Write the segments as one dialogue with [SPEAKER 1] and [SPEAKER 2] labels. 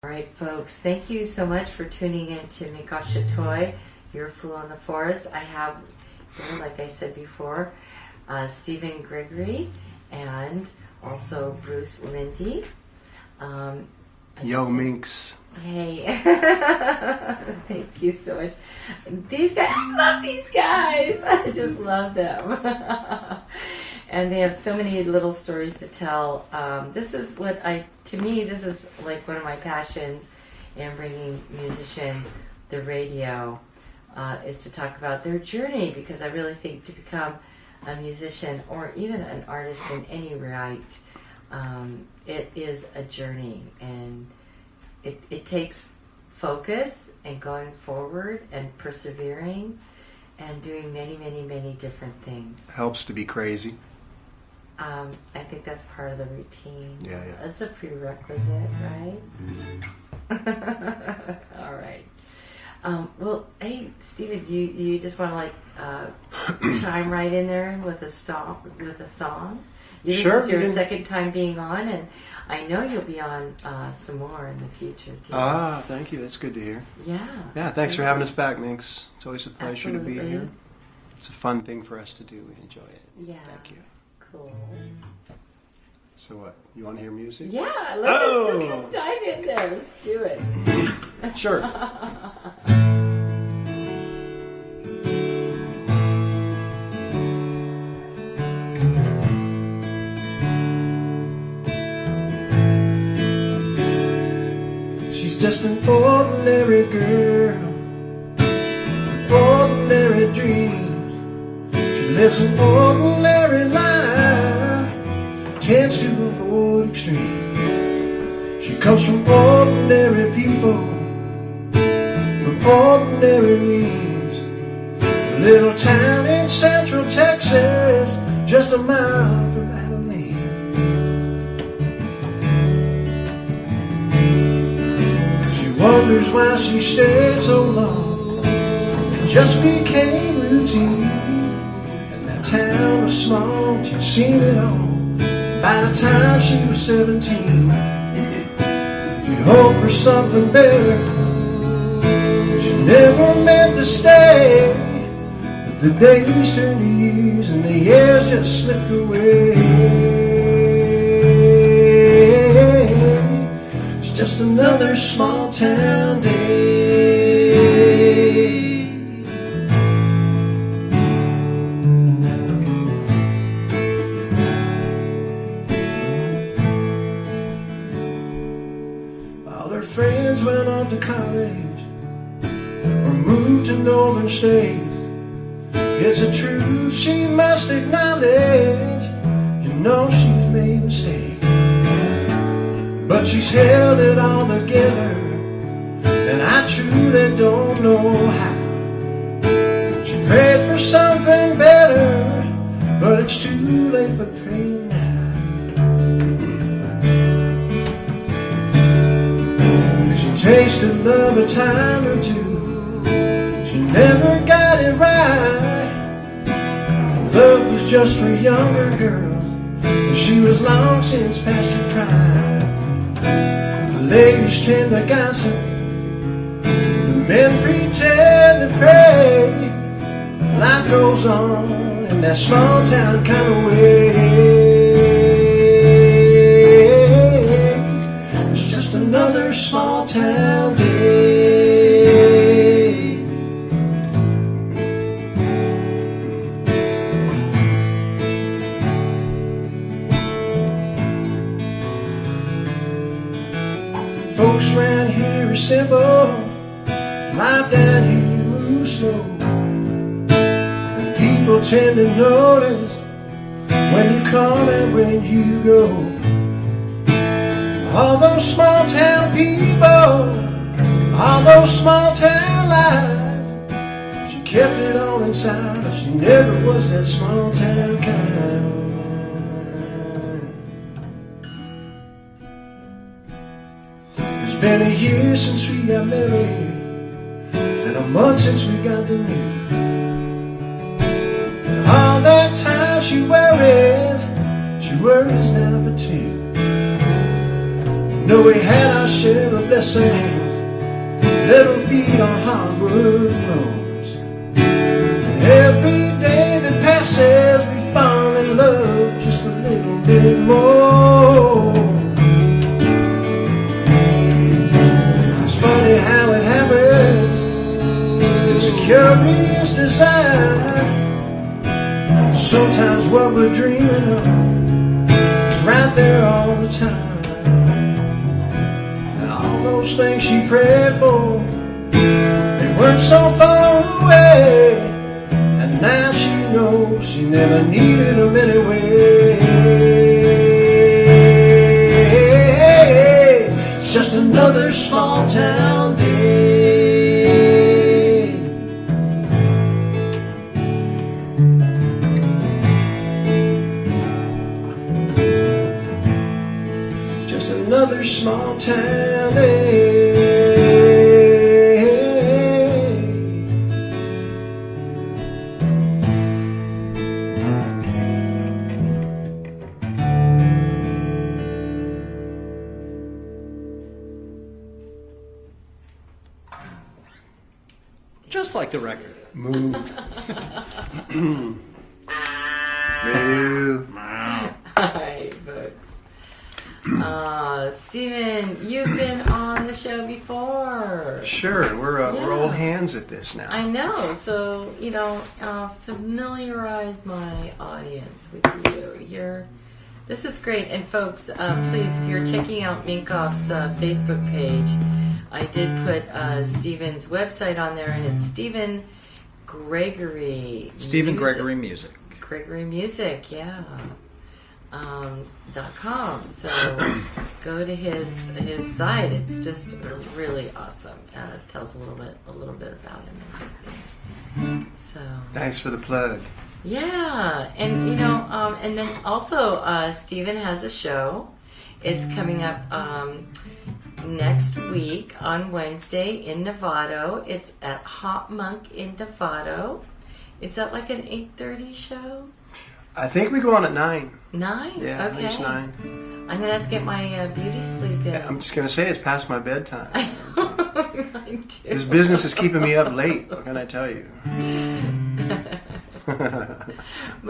[SPEAKER 1] All right, folks, thank you so much for tuning in to Mikasha Toy, Your Fool in the Forest. I have here, like I said before, Stephen Gregory and also Bruce Lindy.
[SPEAKER 2] Yo, Minx.
[SPEAKER 1] Hey. Thank you so much. These guys, I love these guys. I just love them. And they have so many little stories to tell. This is to me, this is like one of my passions in bringing musician the radio, is to talk about their journey, because I really think to become a musician or even an artist in any right, it is a journey, and it takes focus and going forward and persevering and doing many, many, many different things.
[SPEAKER 2] Helps to be crazy.
[SPEAKER 1] I think that's part of the routine.
[SPEAKER 2] Yeah.
[SPEAKER 1] That's a prerequisite, right? All right. Well, hey, Stephen, you just want to chime right in there with a song?
[SPEAKER 2] Sure.
[SPEAKER 1] This is your second time being on, and I know you'll be on some more in the future too.
[SPEAKER 2] Thank you. That's good to hear.
[SPEAKER 1] Yeah.
[SPEAKER 2] Yeah, thanks for having us back, Minx. It's always a pleasure to
[SPEAKER 1] Absolutely.
[SPEAKER 2] be here. It's a fun thing for us to do. We enjoy it.
[SPEAKER 1] Yeah.
[SPEAKER 2] Thank you.
[SPEAKER 1] Cool.
[SPEAKER 2] So what? You want to hear music?
[SPEAKER 1] Yeah, let's just dive in there. Let's do it.
[SPEAKER 2] Sure. She's just an ordinary girl with ordinary dreams. She lives an ordinary life, tends to avoid extremes. She comes from ordinary people with ordinary means. A little town in central Texas, just a mile from Abilene. She wonders why she stayed so long. It just became routine. And that town was small, she'd seen it all. By the time she was 17, she hoped for something better. She never meant to stay. But the days turned to years and the years just slipped away. It's just another small town day. All her friends went on to college or moved to northern states. It's a truth she must acknowledge. You know she's made mistakes, but she's held it all together, and I truly don't know how. She prayed for something better, but it's too late for praying now. She tasted love a time or two, she never got it right. Love was just for younger girls, and she was long since past her prime. The ladies tend to gossip, the men pretend to pray. Life goes on in that small town kind of way. It's just another small town day. Folks around here are simple, life down here moves slow. And people tend to notice when you come and when you go. All those small town people, all those small town lies, she kept it all inside, but she never was that small town kind. It's been a year since we got married, and a month since we got the news. And all that time she worries now for two. No we had our share of blessings, little feet on hardwood floors. Every day that passes, we fall in love just a little bit more. It's funny how it happens. It's a curious desire. Sometimes what we're dreaming of is right there all the time. And all those things she prayed for, they weren't so far away. And now she knows she never needed them anyway. It's just another small town day. Just another small town day.
[SPEAKER 3] Just like the record.
[SPEAKER 2] Moo. Moo.
[SPEAKER 1] Hi, folks. Stephen, you've been on the show before.
[SPEAKER 2] Sure, we're
[SPEAKER 1] Yeah.
[SPEAKER 2] old hands at this now.
[SPEAKER 1] I know. So, familiarize my audience with you. This is great. And folks, please, if you're checking out Minkoff's Facebook page, I did put Stephen's website on there, and it's Stephen Gregory.
[SPEAKER 3] Stephen Gregory Music.
[SPEAKER 1] Gregory Music, yeah. .com. So go to his site. It's just really awesome. It tells a little bit about him and everything. So
[SPEAKER 2] Thanks for the plug.
[SPEAKER 1] yeah, and and then also Stephen has a show. It's coming up next week on Wednesday in Novato. It's at Hot Monk in Novato. Is that like an 8:30 show?
[SPEAKER 2] I think we go on at 9.
[SPEAKER 1] 9?
[SPEAKER 2] Yeah,
[SPEAKER 1] Okay.
[SPEAKER 2] it's 9.
[SPEAKER 1] I'm gonna have to get my beauty sleep in.
[SPEAKER 2] Yeah, I'm just going to say it's past my bedtime.
[SPEAKER 1] Mine too.
[SPEAKER 2] This business is keeping me up late. What can I tell you?
[SPEAKER 1] But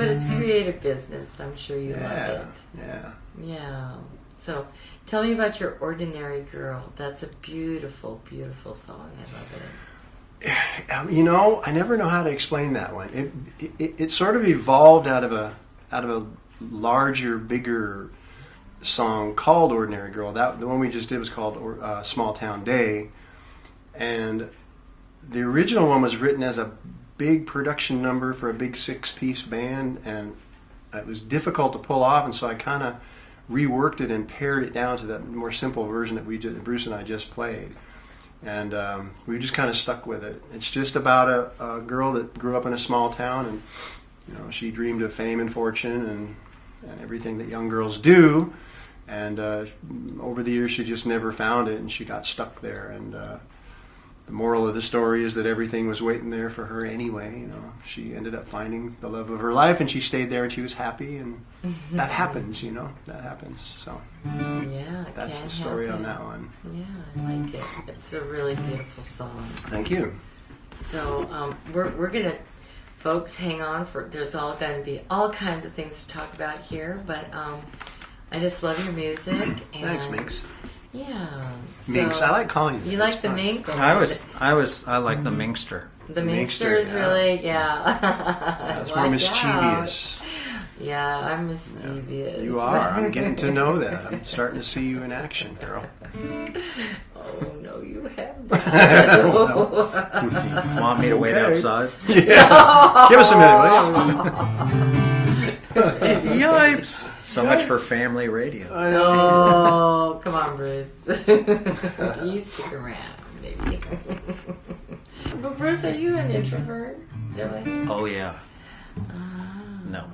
[SPEAKER 1] it's creative business. I'm sure you love
[SPEAKER 2] Yeah,
[SPEAKER 1] it.
[SPEAKER 2] yeah.
[SPEAKER 1] Yeah. So tell me about your Ordinary Girl. That's a beautiful, beautiful song. I love it.
[SPEAKER 2] I never know how to explain that one. It sort of evolved out of a larger, bigger song called "Ordinary Girl." The one we just did was called "Small Town Day," and the original one was written as a big production number for a big 6-piece band, and it was difficult to pull off, and so I kind of reworked it and pared it down to that more simple version that Bruce and I just played. And we just kind of stuck with it. It's just about a girl that grew up in a small town, and she dreamed of fame and fortune and everything that young girls do. And over the years, she just never found it, and she got stuck there. And the moral of the story is that everything was waiting there for her anyway. She ended up finding the love of her life, and she stayed there, and she was happy. And that happens, That happens. So
[SPEAKER 1] Yeah.
[SPEAKER 2] that's
[SPEAKER 1] can't
[SPEAKER 2] the story
[SPEAKER 1] help
[SPEAKER 2] on
[SPEAKER 1] it.
[SPEAKER 2] that one.
[SPEAKER 1] Yeah, I like it. It's a really beautiful song.
[SPEAKER 2] Thank you.
[SPEAKER 1] So we're gonna, folks, hang on for. There's all going to be all kinds of things to talk about here, but I just love your music. And
[SPEAKER 2] Thanks, Minx.
[SPEAKER 1] Yeah.
[SPEAKER 2] Minx, I like calling you.
[SPEAKER 1] You
[SPEAKER 2] That's
[SPEAKER 1] like the
[SPEAKER 2] fun.
[SPEAKER 1] Minx?
[SPEAKER 3] I like the Minkster.
[SPEAKER 1] The
[SPEAKER 2] Minkster,
[SPEAKER 1] Minkster is
[SPEAKER 2] yeah.
[SPEAKER 1] really, yeah.
[SPEAKER 2] That's more
[SPEAKER 1] Watch
[SPEAKER 2] mischievous.
[SPEAKER 1] out. Yeah, I'm mischievous.
[SPEAKER 2] You are. I'm getting to know that. I'm starting to see you in action, girl.
[SPEAKER 1] Oh, no, you haven't.
[SPEAKER 3] Want me to wait
[SPEAKER 2] Okay.
[SPEAKER 3] outside?
[SPEAKER 2] Yeah. Give us a minute, will you?
[SPEAKER 3] Yipes! So much for family radio.
[SPEAKER 1] Oh, come on, Bruce. You stick around, baby. But Bruce, are you an introvert? Really?
[SPEAKER 3] Oh yeah. No.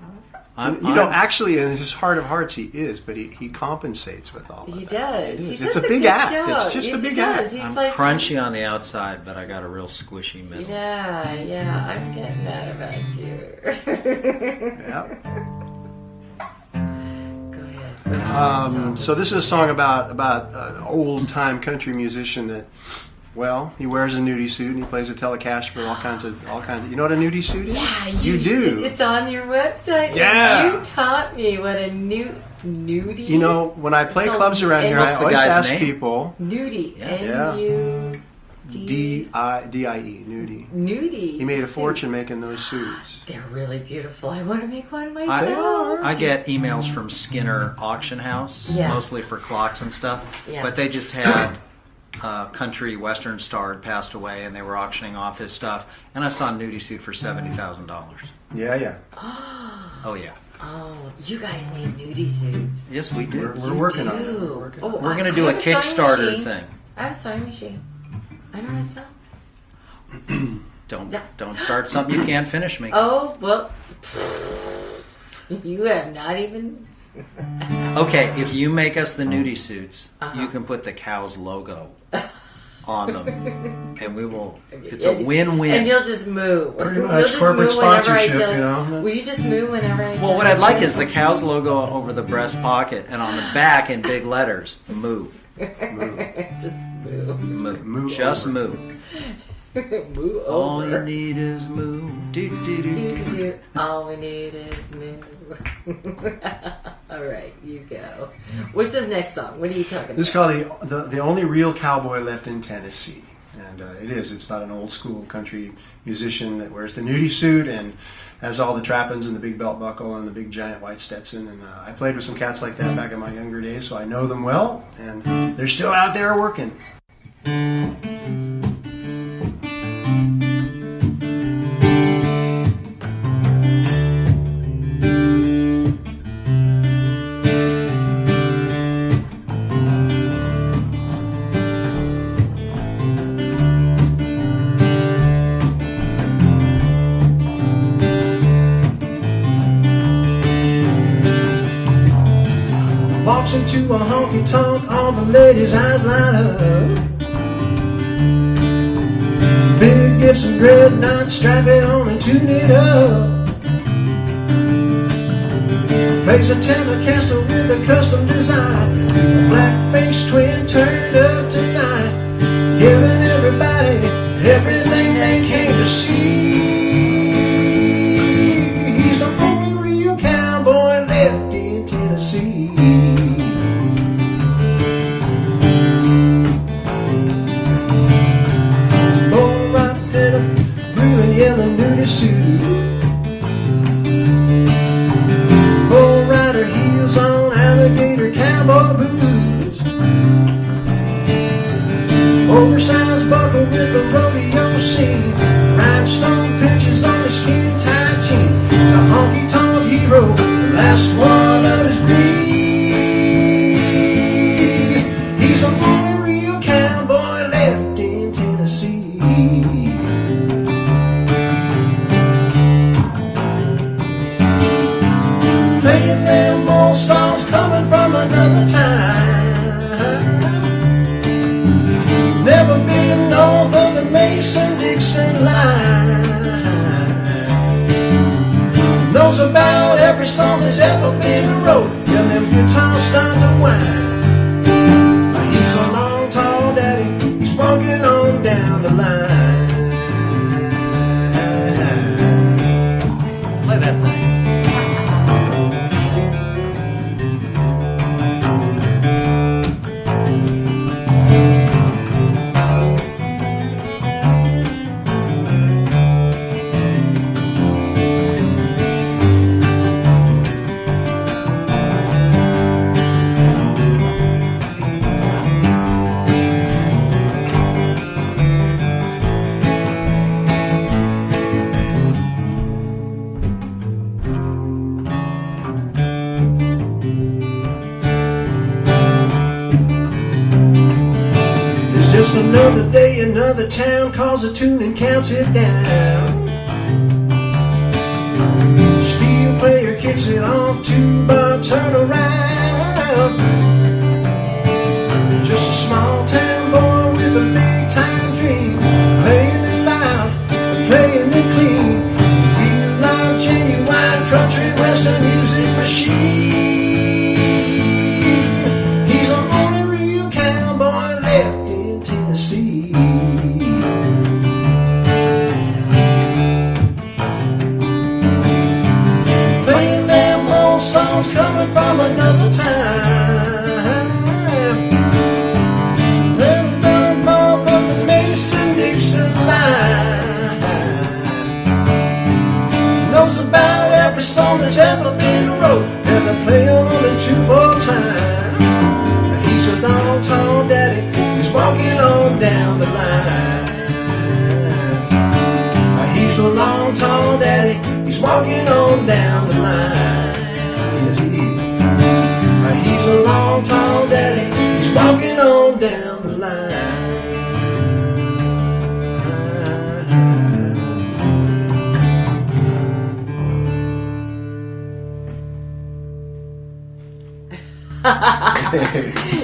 [SPEAKER 2] Actually, in his heart of hearts, he is, but he compensates with all of
[SPEAKER 1] He
[SPEAKER 2] that.
[SPEAKER 1] does.
[SPEAKER 2] It is.
[SPEAKER 1] He
[SPEAKER 2] It's
[SPEAKER 1] does
[SPEAKER 2] a big
[SPEAKER 1] good
[SPEAKER 2] act.
[SPEAKER 1] job.
[SPEAKER 2] It's just a big act.
[SPEAKER 1] He's
[SPEAKER 3] I'm
[SPEAKER 1] like
[SPEAKER 3] crunchy on the outside, but I got a real squishy middle.
[SPEAKER 1] Yeah, I'm getting that about you.
[SPEAKER 2] Yep.
[SPEAKER 1] Go ahead.
[SPEAKER 2] So this is a song about an old time country musician that, well, he wears a nudie suit and he plays a Telecaster, all kinds of. You know what a nudie suit is?
[SPEAKER 1] Yeah,
[SPEAKER 2] you do.
[SPEAKER 1] It's on your website.
[SPEAKER 2] Yeah.
[SPEAKER 1] You taught me what a nudie.
[SPEAKER 2] You know, when I play clubs around here, I
[SPEAKER 3] What's the
[SPEAKER 2] always
[SPEAKER 3] guy's
[SPEAKER 2] ask
[SPEAKER 3] name?
[SPEAKER 2] people.
[SPEAKER 1] Nudie.
[SPEAKER 2] Yeah.
[SPEAKER 1] N-U-D.
[SPEAKER 2] D-I-E, nudie.
[SPEAKER 1] Nudie.
[SPEAKER 2] He made a
[SPEAKER 1] suit.
[SPEAKER 2] fortune making those suits.
[SPEAKER 1] They're really beautiful. I want to make one myself.
[SPEAKER 3] I get emails from Skinner Auction House,
[SPEAKER 1] Yeah.
[SPEAKER 3] mostly for clocks and stuff.
[SPEAKER 1] Yeah.
[SPEAKER 3] But they just had a country western star had passed away, and they were auctioning off his stuff. And I saw a nudie suit for $70,000.
[SPEAKER 2] Yeah.
[SPEAKER 3] Oh yeah.
[SPEAKER 1] Oh, you guys need nudie suits.
[SPEAKER 3] Yes, we do.
[SPEAKER 2] We're working on it.
[SPEAKER 1] do.
[SPEAKER 2] We're working
[SPEAKER 1] Oh,
[SPEAKER 2] on it.
[SPEAKER 3] We're going to
[SPEAKER 1] I
[SPEAKER 3] do a
[SPEAKER 1] have sewing
[SPEAKER 3] Kickstarter
[SPEAKER 1] machine.
[SPEAKER 3] thing.
[SPEAKER 1] I have a sewing machine. I know how to sew.
[SPEAKER 3] Don't start something you can't finish, me.
[SPEAKER 1] Oh, well, you have not even...
[SPEAKER 3] Okay, if you make us the nudie suits,
[SPEAKER 1] Uh-huh.
[SPEAKER 3] you can put the cow's logo on them, and we will. It's a win-win.
[SPEAKER 1] And you'll just move.
[SPEAKER 2] Pretty
[SPEAKER 1] You'll
[SPEAKER 2] much
[SPEAKER 1] just
[SPEAKER 2] corporate
[SPEAKER 1] move whenever I
[SPEAKER 2] sponsorship,
[SPEAKER 1] tell-
[SPEAKER 2] you know, that's-
[SPEAKER 1] Will you just move whenever I
[SPEAKER 3] Well,
[SPEAKER 1] tell
[SPEAKER 3] what I'd
[SPEAKER 1] you
[SPEAKER 3] like
[SPEAKER 1] to?
[SPEAKER 3] is the cow's logo over the breast pocket, and on the back in big letters, move,
[SPEAKER 1] Just move.
[SPEAKER 3] move,
[SPEAKER 2] Move
[SPEAKER 3] just
[SPEAKER 2] over.
[SPEAKER 3] move.
[SPEAKER 1] Move
[SPEAKER 3] All you
[SPEAKER 1] over.
[SPEAKER 3] need is move. Do, do, do, do.
[SPEAKER 1] Do-do-do. All we need is move. All right, you go. What's this next song? What are you talking
[SPEAKER 2] This is
[SPEAKER 1] about?
[SPEAKER 2] called the Only Real Cowboy Left in Tennessee. And it's about an old school country musician that wears the nudie suit and has all the trappings and the big belt buckle and the big giant white Stetson. And I played with some cats like that back in my younger days, so I know them well. And they're still out there working. Walks into a honky tonk, all the ladies' eyes light up. Big Gibson dreadnought, strap it on and tune it up. Plays a Telecaster with a custom design, a black-faced twin turned up tonight, giving everybody everything they came to see. He's the only real cowboy left in Tennessee. Born right in a blue and yellow nudie suit. Bull rider heels on, alligator cowboy boots. Oversized buckle with a rodeo scene. Rhinestone pinches on his skin tight jeans. He's a honky tonk hero, the last one of his breed. He's the only real cowboy left in Tennessee. Playing them old songs coming from another time. Never been north of the Mason-Dixon line. Knows about every song that's ever been wrote. Yeah, them guitars start to whine. He's a long, tall daddy. He's walking on down the line. Play that thing. It's just another day, another town calls a tune and counts it down. Steel player kicks it off, two-bar turn around. Just a small town boy with a big time dream, playing it loud, playing it clean. Real loud, genuine country western music machine. sea. Playing them old songs coming from another time. They're the mouth of the Mason-Dixon line. Knows about every song that's ever been wrote, and they play them on in 2/4 time. He's a long, tall daddy, he's walking on down the line. He's a long, tall daddy, he's walking on down the line. Yes, he is. He's a long, tall daddy, he's walking on down the line.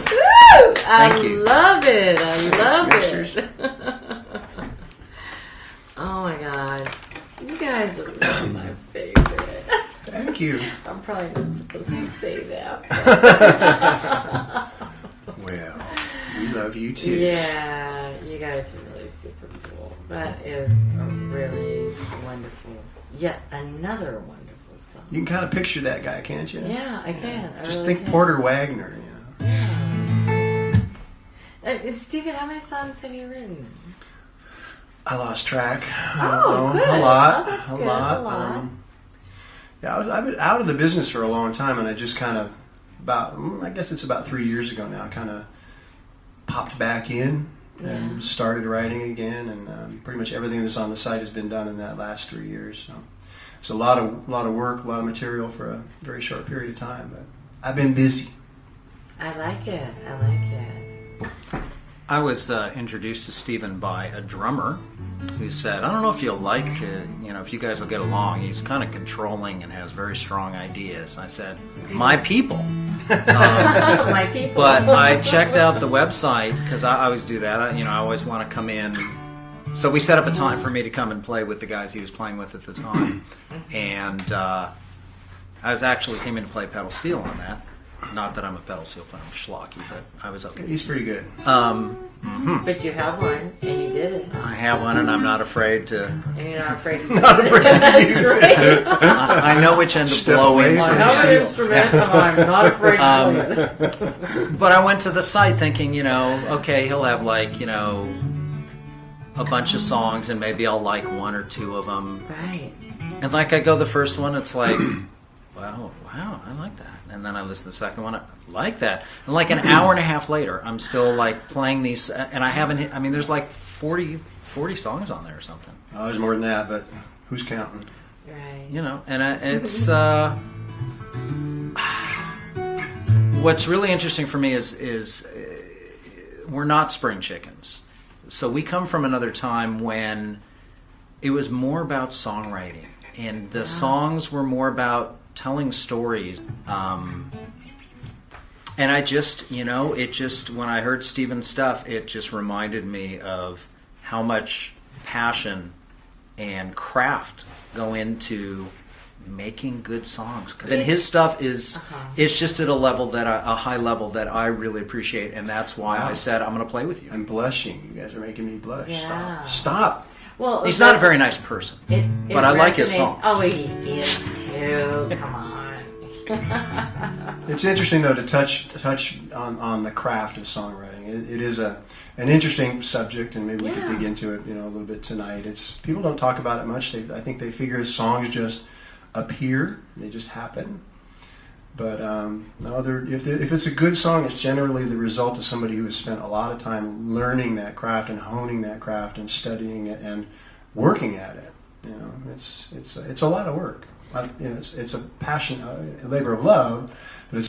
[SPEAKER 1] Woo!
[SPEAKER 3] Thank you.
[SPEAKER 1] Love it. I love
[SPEAKER 2] Cheers.
[SPEAKER 1] it. Oh my god. You guys are my favorite.
[SPEAKER 2] Thank you.
[SPEAKER 1] I'm probably not supposed to say that.
[SPEAKER 2] Well, we love you too.
[SPEAKER 1] Yeah, you guys are really super cool. That is a really wonderful, yet another wonderful song.
[SPEAKER 2] You can kind of picture that guy, can't you?
[SPEAKER 1] Yeah, I can. I
[SPEAKER 2] Just
[SPEAKER 1] really
[SPEAKER 2] think
[SPEAKER 1] can.
[SPEAKER 2] Porter Wagner. You know.
[SPEAKER 1] Yeah. Stephen, how many songs have you written?
[SPEAKER 2] I lost track. I
[SPEAKER 1] Oh,
[SPEAKER 2] don't know.
[SPEAKER 1] good.
[SPEAKER 2] A lot.
[SPEAKER 1] Oh, that's
[SPEAKER 2] a
[SPEAKER 1] good.
[SPEAKER 2] lot.
[SPEAKER 1] A lot.
[SPEAKER 2] Yeah, I've been out of the business for a long time, and I just kind of I guess it's about 3 years ago now, kind of popped back in and started writing again, and pretty much everything that's on the site has been done in that last 3 years. So it's a lot of work, a lot of material for a very short period of time, but I've been busy.
[SPEAKER 1] I like it. I like it.
[SPEAKER 3] I was introduced to Stephen by a drummer who said, I don't know if you'll like, if you guys will get along. He's kind of controlling and has very strong ideas. I said, my people.
[SPEAKER 1] My people.
[SPEAKER 3] But I checked out the website because I always do that. I always want to come in. So we set up a time for me to come and play with the guys he was playing with at the time. And I was actually came in to play pedal steel on that. Not that I'm a pedal steel player, I'm schlocky, but I was okay.
[SPEAKER 2] He's pretty good.
[SPEAKER 1] But you have one, and you did it.
[SPEAKER 3] I have one, and I'm not afraid to.
[SPEAKER 1] And you're not afraid to
[SPEAKER 2] Not afraid to
[SPEAKER 1] That's
[SPEAKER 2] use
[SPEAKER 1] great.
[SPEAKER 3] I know which end to
[SPEAKER 2] Step
[SPEAKER 3] blow
[SPEAKER 2] away
[SPEAKER 3] into.
[SPEAKER 1] I
[SPEAKER 2] from
[SPEAKER 1] have
[SPEAKER 2] Steel.
[SPEAKER 1] an instrument, and I'm not afraid to play it.
[SPEAKER 3] But I went to the site thinking, okay, he'll have a bunch of songs, and maybe I'll like one or two of them.
[SPEAKER 1] Right.
[SPEAKER 3] And I go the first one, it's like, wow, I like that. And then I listen to the second one, I like that. And an hour and a half later, I'm still playing these, and I haven't hit, there's 40 songs on there or something.
[SPEAKER 2] Oh, there's more than that, but who's counting?
[SPEAKER 1] Right.
[SPEAKER 3] And it's, what's really interesting for me is we're not spring chickens. So we come from another time when it was more about songwriting, and the songs were more about telling stories. And I just, when I heard Stephen's stuff, it just reminded me of how much passion and craft go into making good songs. And his stuff is, it's just at a high level that I really appreciate, and that's why I said I'm going to play with you.
[SPEAKER 2] I'm blushing. You guys are making me blush.
[SPEAKER 1] Yeah.
[SPEAKER 2] Stop.
[SPEAKER 1] Well,
[SPEAKER 3] He's not a very nice person, but I like his
[SPEAKER 1] resonates.
[SPEAKER 3] songs.
[SPEAKER 1] Oh, he is too. Come on.
[SPEAKER 2] It's interesting though to touch on the craft of songwriting. It is an interesting subject, and maybe we could dig into it, a little bit tonight. People don't talk about it much. I think they figure songs just appear, they just happen. But if it's a good song, it's generally the result of somebody who has spent a lot of time learning that craft and honing that craft and studying it and working at it. It's a lot of work. It's a passion, a labor of love. But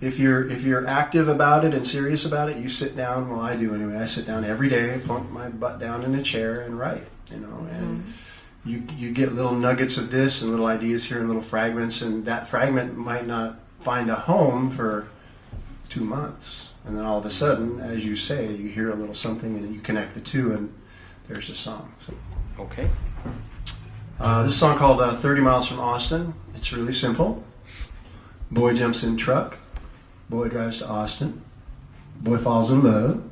[SPEAKER 2] if you're active about it and serious about it, you sit down. Well, I do anyway. I sit down every day, plunk my butt down in a chair, and write. And you get little nuggets of this and little ideas here and little fragments, and that fragment might not find a home for 2 months, and then all of a sudden, as you say, you hear a little something and you connect the two, and there's a song. So,
[SPEAKER 3] Okay.
[SPEAKER 2] this is a song called 30 Miles from Austin. It's really simple. Boy jumps in truck, boy drives to Austin, boy falls in love,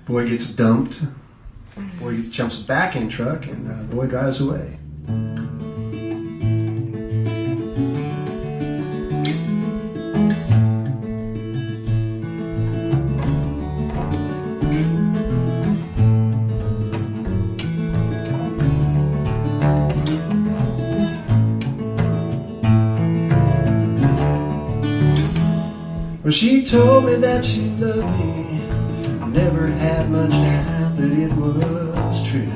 [SPEAKER 2] Boy gets dumped. Boy jumps back in truck, and boy drives away. Well, she told me that she loved me. I never had much doubt that it was true.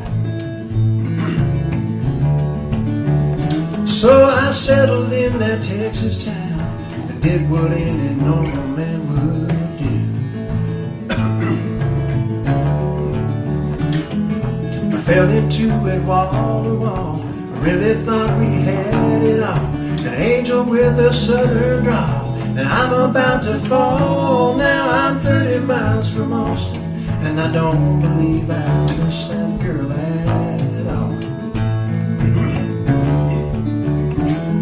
[SPEAKER 2] So I settled in that Texas town and did what any normal man would do. I fell into it wall to wall. I really thought we had it all. An angel with a southern drawl. And I'm about to fall. Now I'm 30 miles from Austin, and I don't believe I miss that girl at all.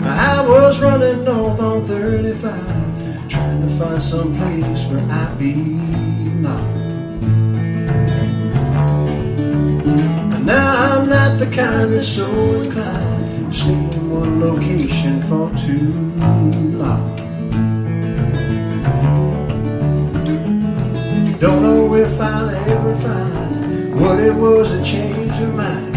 [SPEAKER 2] I was running north on 35, trying to find some place where I belong. And now I'm not the kind that's so inclined to stay in one location for too long. Don't know if I'll ever find what it was that changed her mind.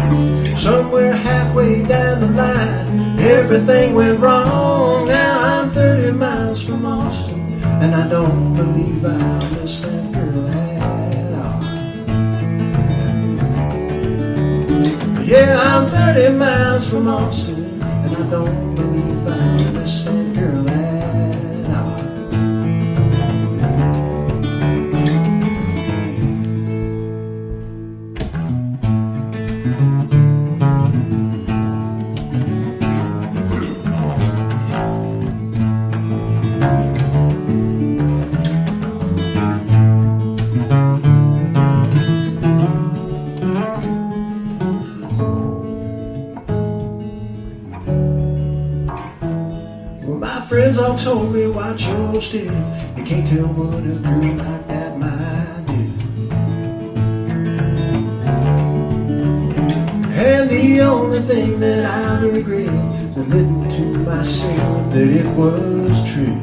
[SPEAKER 2] Somewhere halfway down the line, everything went wrong. Now I'm 30 miles from Austin, and I don't believe I'll miss that girl at all. Yeah, I'm 30 miles from Austin, and I don't believe I'll miss that girl at all. Friends all told me, watch your step. You can't tell what a girl like that might do. And the only thing that I regret is admitting to myself that it was true.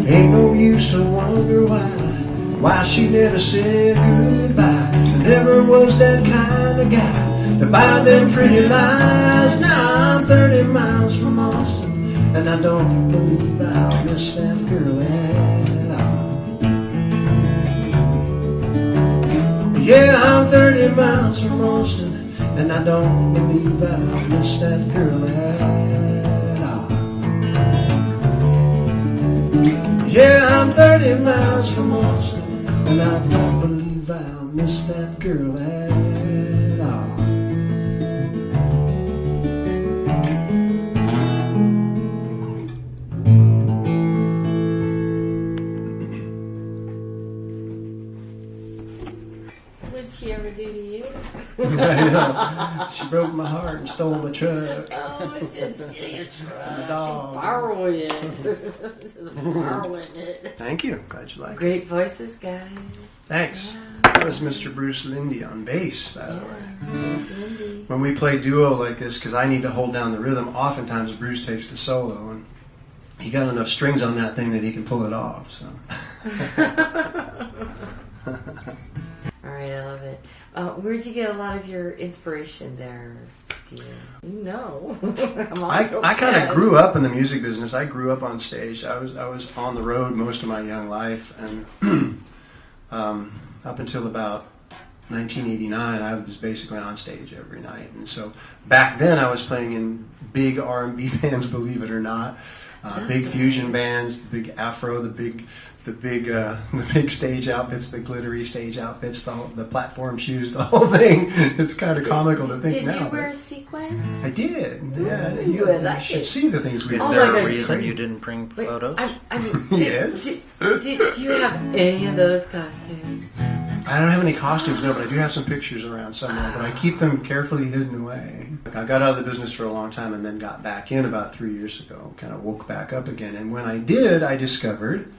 [SPEAKER 2] Ain't no use to wonder why she never said goodbye. I never was that kind of guy to buy them pretty lies. Now I'm 30 miles from Austin, and I don't believe I'll miss that girl at all. Yeah, I'm 30 miles from Austin, and I don't believe I'll miss that girl at all. Yeah, I'm 30 miles from Austin, and I don't believe I'll miss that girl at all.
[SPEAKER 1] What'd she ever do to you?
[SPEAKER 2] I know. She broke my heart and stole my truck.
[SPEAKER 1] Oh, she didn't steal your truck.
[SPEAKER 2] My dog.
[SPEAKER 1] She borrowed it. She's borrowing it.
[SPEAKER 2] Thank you. Glad you like it.
[SPEAKER 1] Great voices, guys.
[SPEAKER 2] Thanks.
[SPEAKER 1] Wow.
[SPEAKER 2] That was Mr. Bruce Lindy on bass, by the way.
[SPEAKER 1] Bruce Lindy.
[SPEAKER 2] When we play duo like this, because I need to hold down the rhythm, oftentimes Bruce takes the solo, and he got enough strings on that thing that he can pull it off. So.
[SPEAKER 1] All right, I love it. Where'd you get a lot of your inspiration there, Steve? You know.
[SPEAKER 2] I kind of grew up in the music business. I grew up on stage. I was on the road most of my young life, and up until about 1989, I was basically on stage every night. And so back then, I was playing in big R&B bands, believe it or not, big fusion bands, the big afro, the big stage outfits, the glittery stage outfits, the platform shoes, the whole thing. It's kind of comical to think now.
[SPEAKER 1] Did you wear sequins?
[SPEAKER 2] I did. Yeah,
[SPEAKER 1] you
[SPEAKER 2] should see the things we.
[SPEAKER 3] Is there a reason you didn't bring photos?
[SPEAKER 1] I mean,
[SPEAKER 2] Yes.
[SPEAKER 1] Do you have any of those costumes?
[SPEAKER 2] I don't have any costumes, no, but I do have some pictures around somewhere, but I keep them carefully hidden away. I got out of the business for a long time and then got back in about 3 years ago, kind of woke back up again. And when I did, I discovered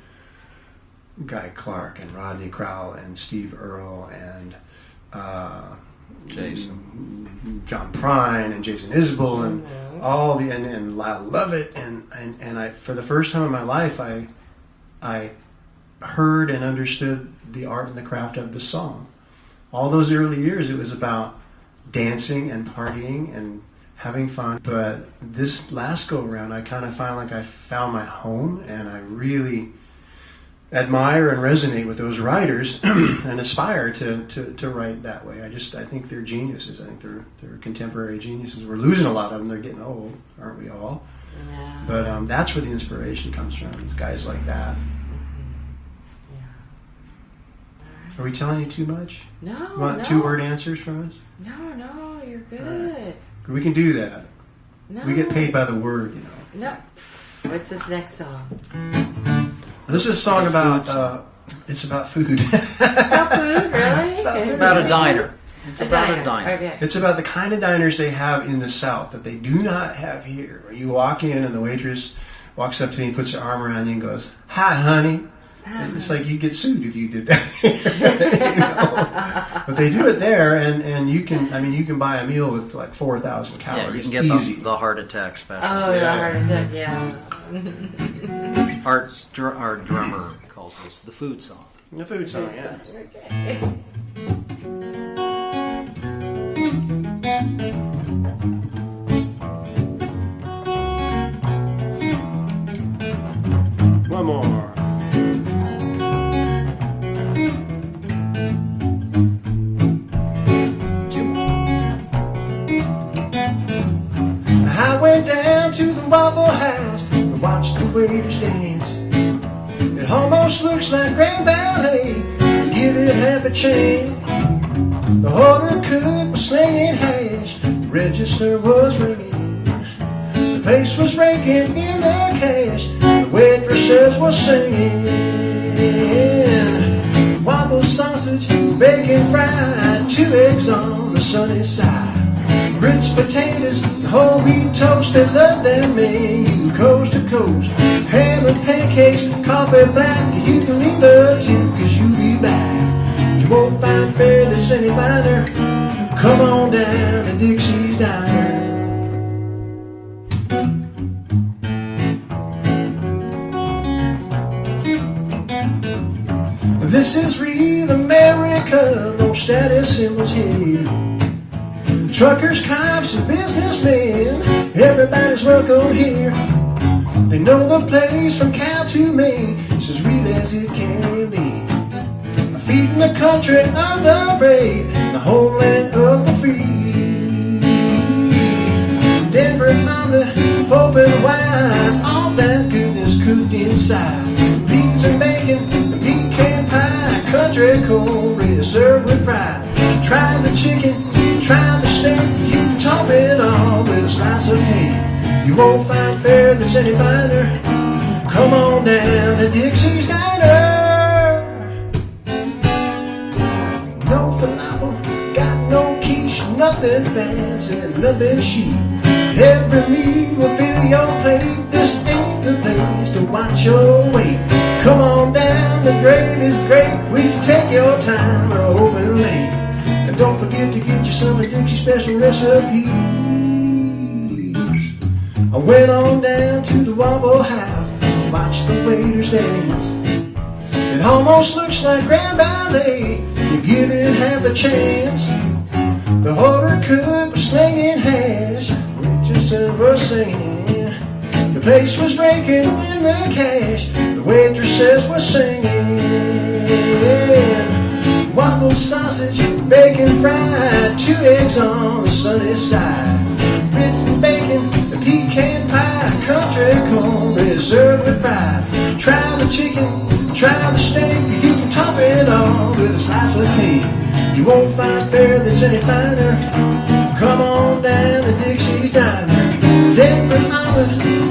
[SPEAKER 2] Guy Clark and Rodney Crowell and Steve Earle and
[SPEAKER 3] Jason,
[SPEAKER 2] John Prine and Jason Isbell and all the and I love it and I for the first time in my life I heard and understood the art and the craft of the song. All those early years it was about dancing and partying and having fun, but this last go around I kind of find like I found my home, and I really admire and resonate with those writers and aspire to write that way. I think they're geniuses. I think they're contemporary geniuses. We're losing a lot of them. They're getting old, aren't we all?
[SPEAKER 1] Yeah.
[SPEAKER 2] But that's where the inspiration comes from, guys like that.
[SPEAKER 1] Yeah.
[SPEAKER 2] Are we telling you too much?
[SPEAKER 1] No,
[SPEAKER 2] Want
[SPEAKER 1] no.
[SPEAKER 2] 2-word answers from us?
[SPEAKER 1] No, you're good.
[SPEAKER 2] We can do that.
[SPEAKER 1] No.
[SPEAKER 2] We get paid by the word,
[SPEAKER 1] No. What's this next song?
[SPEAKER 2] This is a song about, it's about food.
[SPEAKER 1] About food, really?
[SPEAKER 3] It's about a diner. It's about a diner.
[SPEAKER 1] Okay.
[SPEAKER 2] It's about the kind of diners they have in the South that they do not have here. Where you walk in and the waitress walks up to you and puts her arm around you and goes, "Hi, honey." And it's like you get sued if you did that. You know? But they do it there, and you can buy a meal with like 4,000 calories.
[SPEAKER 3] Yeah, you can get
[SPEAKER 2] easy.
[SPEAKER 3] the heart attack special.
[SPEAKER 1] Oh,
[SPEAKER 2] Yeah.
[SPEAKER 1] the heart attack, yeah.
[SPEAKER 3] Our drummer calls this the food song.
[SPEAKER 2] The food song, yeah.
[SPEAKER 1] Okay.
[SPEAKER 2] One more. I went down to the Waffle House to watch the waiters dance. It almost looks like grand ballet. Give it half a chance. The order cook was slinging hash. The register was ringing. The place was raking in the cash. The waitresses were singing. Waffle sausage, bacon fried, 2 eggs on the sunny side. Grits, potatoes, whole wheat toast, they love that menu coast to coast. Ham and pancakes, coffee black, you can leave the tip cause you'll be back. You won't find fare that's any finer. Come on down to Dixie's Diner. This is real America, no status symbols here. Truckers, cops, and businessmen, everybody's welcome here. They know the place from Cal to Maine, it's as real as it can be. Feeding the country of the brave, the homeland of the free. Denver, Honda, hope and wine, all that goodness cooked inside. Beans and bacon, pecan pie, country cornbread served with pride. Try the chicken, try the steak, you can top it all with a slice of cake. You won't find fare that's any finer. Come on down to Dixie's Diner. No falafel, got no quiche, nothing fancy, nothing chic. Every meal will fill your plate. This ain't the place to watch your weight. Come on down, the gravy's great. We can take your time, we're open late. And don't forget to get you some of Dixie's special recipes. I went on down to the Waffle House and watched the waiters dance. It almost looks like grand ballet. You give it half a chance. The order cook was slinging hash. Waitresses were singing. The place was raking in the cash. The waitresses were singing. Waffle sausage, bacon fried, 2 eggs on the sunny side. Grits and bacon, the pecan pie, country cornbread served with pride. Try the chicken, try the steak, you can top it all with a slice of cake. You won't find fare that's any finer. Come on down to Dixie's Diner. Denver, Iowa,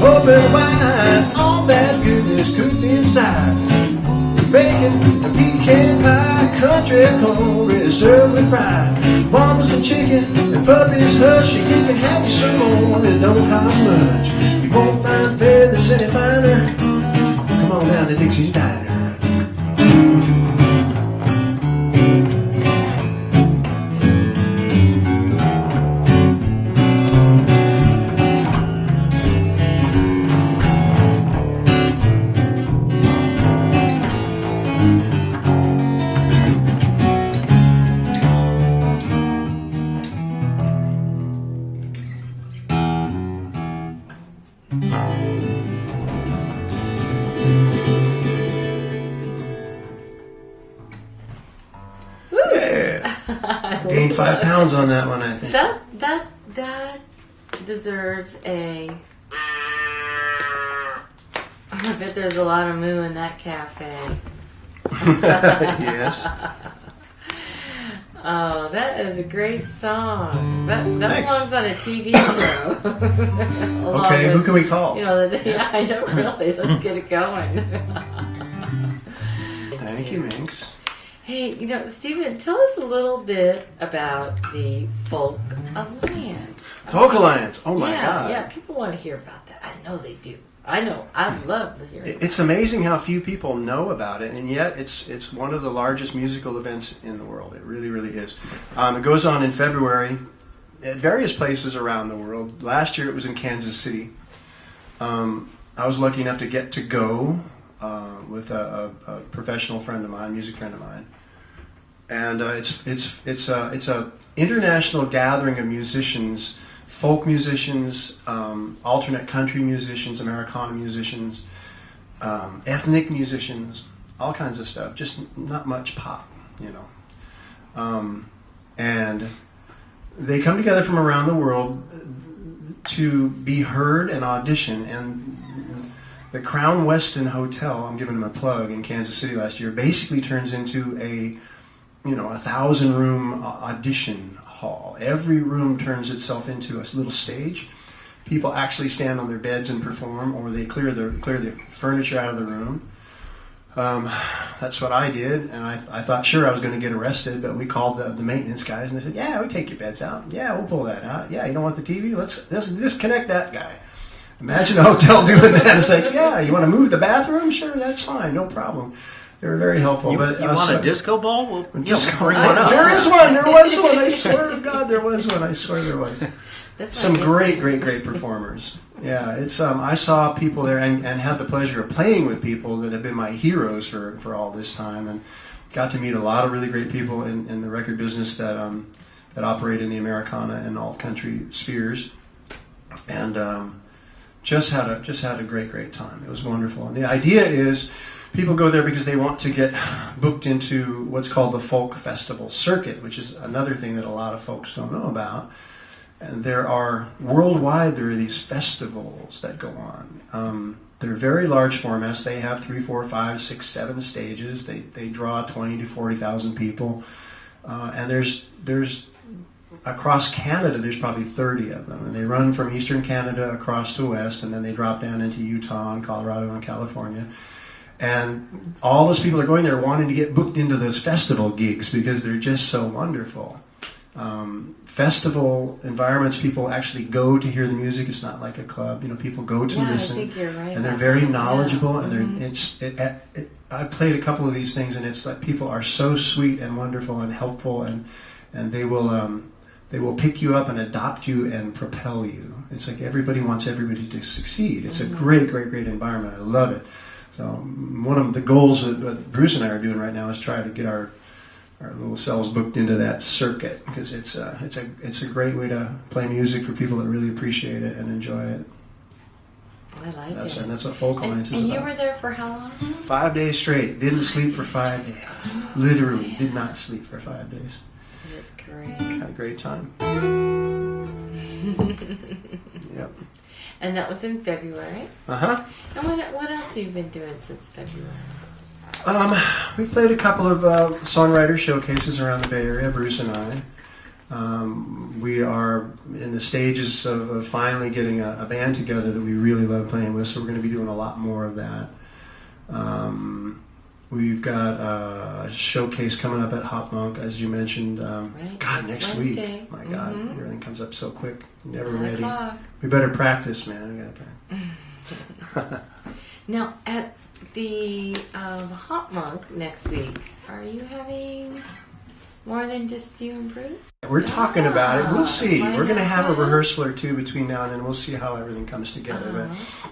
[SPEAKER 2] open wide, all that goodness cooked inside. Bacon, a pecan pie, country cornbread served with pride. Waffles and chicken, and puppies hush, and you can have you some more, it don't cost much. You won't find fare that's any finer. Come on down to Dixie's Diner. Gained 5 pounds on that one, I think.
[SPEAKER 1] That deserves a... I bet there's a lot of moo in that cafe.
[SPEAKER 2] Yes.
[SPEAKER 1] Oh, that is a great song. That
[SPEAKER 2] Thanks.
[SPEAKER 1] belongs on a TV show. Along
[SPEAKER 2] Okay,
[SPEAKER 1] with,
[SPEAKER 2] who can we call?
[SPEAKER 1] You know, yeah, I know, really. Let's get it going.
[SPEAKER 2] Thank you, Minx.
[SPEAKER 1] Hey, you know, Stephen, tell us a little bit about the Folk Alliance.
[SPEAKER 2] Folk Alliance. Oh my
[SPEAKER 1] yeah,
[SPEAKER 2] God.
[SPEAKER 1] Yeah, people want to hear about that. I know they do. I know. I'd love to hear it.
[SPEAKER 2] It's amazing how few people know about it, and yet it's one of the largest musical events in the world. It really, really is. It goes on in February at various places around the world. Last year it was in Kansas City. I was lucky enough to get to go with a professional friend of mine, music friend of mine, and it's a international gathering of musicians. Folk musicians, alternate country musicians, Americana musicians, ethnic musicians, all kinds of stuff. Just not much pop, you know. And they come together from around the world to be heard and audition. And the Crown Westin Hotel, I'm giving them a plug, in Kansas City last year, basically turns into a 1,000-room audition hall. Every room turns itself into a little stage. People actually stand on their beds and perform, or they clear the furniture out of the room. That's what I did, and I thought sure I was going to get arrested, but we called the maintenance guys, and they said, yeah, we'll take your beds out. Yeah, we'll pull that out. Yeah, you don't want the TV? Let's disconnect that guy. Imagine a hotel doing that. It's like, yeah, you want to move the bathroom? Sure, that's fine, no problem. They were very helpful.
[SPEAKER 3] You want a disco ball? We'll bring one up.
[SPEAKER 2] There was one. I swear to God, there was one. I swear there was.
[SPEAKER 1] That's
[SPEAKER 2] Some great performers. Yeah, it's I saw people there and had the pleasure of playing with people that have been my heroes for all this time, and got to meet a lot of really great people in the record business that operate in the Americana and alt country spheres, and just had a great time. It was wonderful. And the idea is, people go there because they want to get booked into what's called the folk festival circuit, which is another thing that a lot of folks don't know about. And there are these festivals that go on. They're very large formats. They have 3, 4, 5, 6, 7 stages. They draw 20 to 40,000 people. And there's across Canada, there's probably 30 of them. And they run from eastern Canada across to west, and then they drop down into Utah and Colorado and California. And all those people are going there wanting to get booked into those festival gigs because they're just so wonderful. Festival environments, people actually go to hear the music. It's not like a club. People go to listen.
[SPEAKER 1] I think you're right.
[SPEAKER 2] And they're very knowledgeable. Yeah. And I played a couple of these things, and it's like people are so sweet and wonderful and helpful, and they will pick you up and adopt you and propel you. It's like everybody wants everybody to succeed. It's a great environment. I love it. So one of the goals that Bruce and I are doing right now is try to get our little selves booked into that circuit, because it's a great way to play music for people that really appreciate it and enjoy it.
[SPEAKER 1] I like it.
[SPEAKER 2] And that's what Folk Alliance is
[SPEAKER 1] about. And
[SPEAKER 2] about.
[SPEAKER 1] you were there for how long?
[SPEAKER 2] 5 days straight. Didn't sleep for 5 days. Literally did not sleep for 5 days.
[SPEAKER 1] That's great.
[SPEAKER 2] Had a great time. Yep.
[SPEAKER 1] And that was in February.
[SPEAKER 2] Uh-huh.
[SPEAKER 1] And what else have you been doing since February?
[SPEAKER 2] We played a couple of songwriter showcases around the Bay Area, Bruce and I. We are in the stages of finally getting a band together that we really love playing with, so we're going to be doing a lot more of that. We've got a showcase coming up at Hop Monk, as you mentioned.
[SPEAKER 1] Right.
[SPEAKER 2] God, next
[SPEAKER 1] Wednesday.
[SPEAKER 2] week. My God, everything comes up so quick. Never
[SPEAKER 1] 9
[SPEAKER 2] ready.
[SPEAKER 1] o'clock.
[SPEAKER 2] We better practice, man. We gotta practice.
[SPEAKER 1] Now, at the Hop Monk next week, are you having more than just you and Bruce?
[SPEAKER 2] We're talking about it. We'll see.
[SPEAKER 1] Why
[SPEAKER 2] We're going to
[SPEAKER 1] not?
[SPEAKER 2] have a rehearsal or two between now and then. We'll see how everything comes together.
[SPEAKER 1] Uh-huh.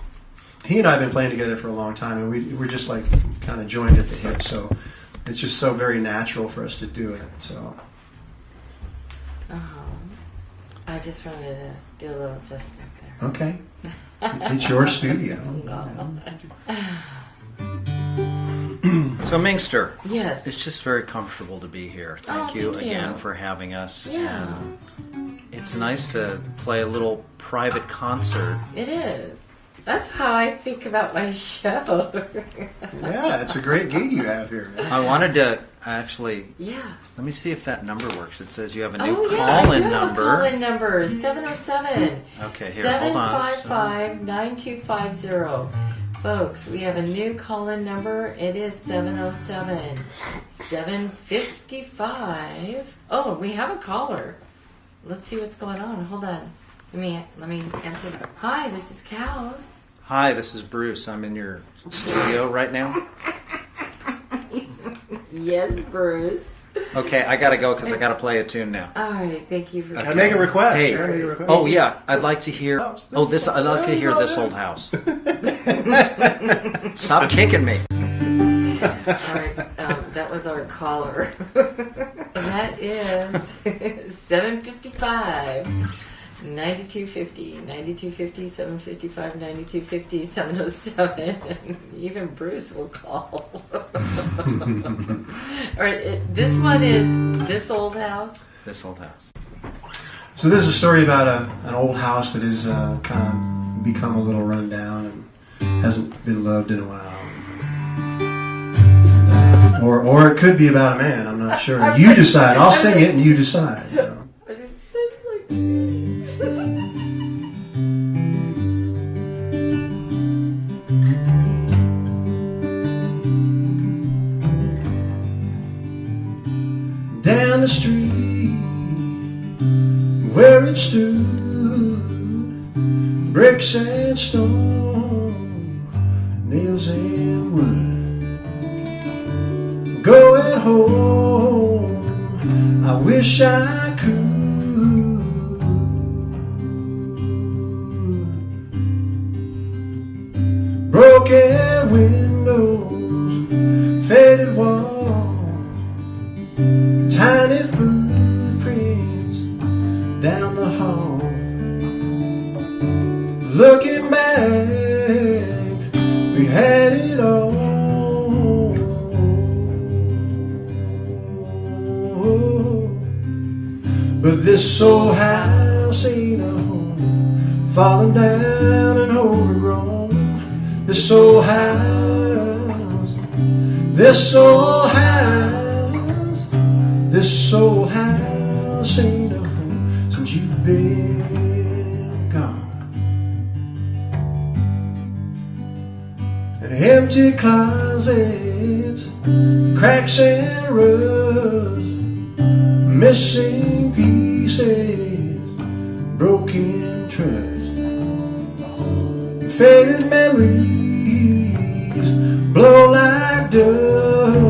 [SPEAKER 2] But he and I have been playing together for a long time, and we're just like kind of joined at the hip. So it's just so very natural for us to do it. So.
[SPEAKER 1] I just wanted to do a little adjustment there.
[SPEAKER 2] Okay. It's your studio.
[SPEAKER 3] So Mingster,
[SPEAKER 1] Yes.
[SPEAKER 3] it's just very comfortable to be here. Thank
[SPEAKER 1] Oh,
[SPEAKER 3] you
[SPEAKER 1] thank
[SPEAKER 3] again
[SPEAKER 1] you.
[SPEAKER 3] for having us.
[SPEAKER 1] Yeah.
[SPEAKER 3] And it's nice to play a little private concert.
[SPEAKER 1] It is. That's how I think about my show.
[SPEAKER 2] Yeah, it's a great gig you have here, man.
[SPEAKER 3] I wanted to actually,
[SPEAKER 1] Yeah.
[SPEAKER 3] let me see if that number works. It says you have a new
[SPEAKER 1] Oh, yeah, I
[SPEAKER 3] call-in
[SPEAKER 1] do have a
[SPEAKER 3] number.
[SPEAKER 1] call-in number, 707.
[SPEAKER 3] Okay, here, hold on.
[SPEAKER 1] 755-9250. Folks, we have a new call-in number. It is 707-755. Oh, we have a caller. Let's see what's going on. Hold on. Let me answer that. Hi, this is Cows.
[SPEAKER 3] Hi, this is Bruce. I'm in your studio right now.
[SPEAKER 1] Yes, Bruce.
[SPEAKER 3] Okay, I gotta go because I gotta play a tune now.
[SPEAKER 1] All right, thank you for
[SPEAKER 2] Can I make a request?
[SPEAKER 3] Hey,
[SPEAKER 2] Can I make a request?
[SPEAKER 3] oh yeah, I'd like to hear. Oh, this. I'd like to hear this old house. Stop kicking me.
[SPEAKER 1] All right, that was our caller. And that is 755 9250 9250 755 9250 707. Even Bruce will call. All right, this one is This Old House.
[SPEAKER 3] This old house.
[SPEAKER 2] So this is a story about an old house that has kind of become a little run down and hasn't been loved in a while. Or it could be about a man. I'm not sure. You decide. I'll sing it and you decide. You know.
[SPEAKER 1] But it sounds like
[SPEAKER 2] Down the street where it stood, bricks and stone, nails and wood. Going home, I wish I could. Broken windows, faded walls, tiny footprints down the hall. Looking back, we had it all. But this old house ain't a home, falling down and overgrown. This old house, this old house, this old house ain't a home since you've been gone. And empty closets, cracks and rust, missing pieces, broken trust, faded memories blow like dust.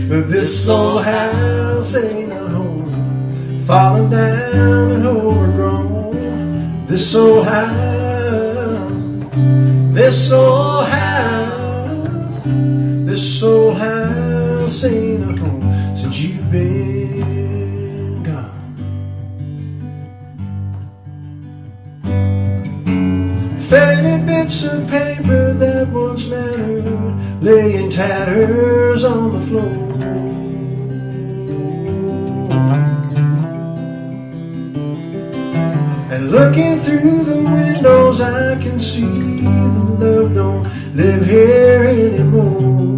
[SPEAKER 2] But this old house ain't a home, falling down and overgrown. This old house, this old house, this old house ain't a home since you've been gone. Faded bits of paper that once mattered lay in tatters on the floor. And looking through the windows I can see the love don't live here anymore.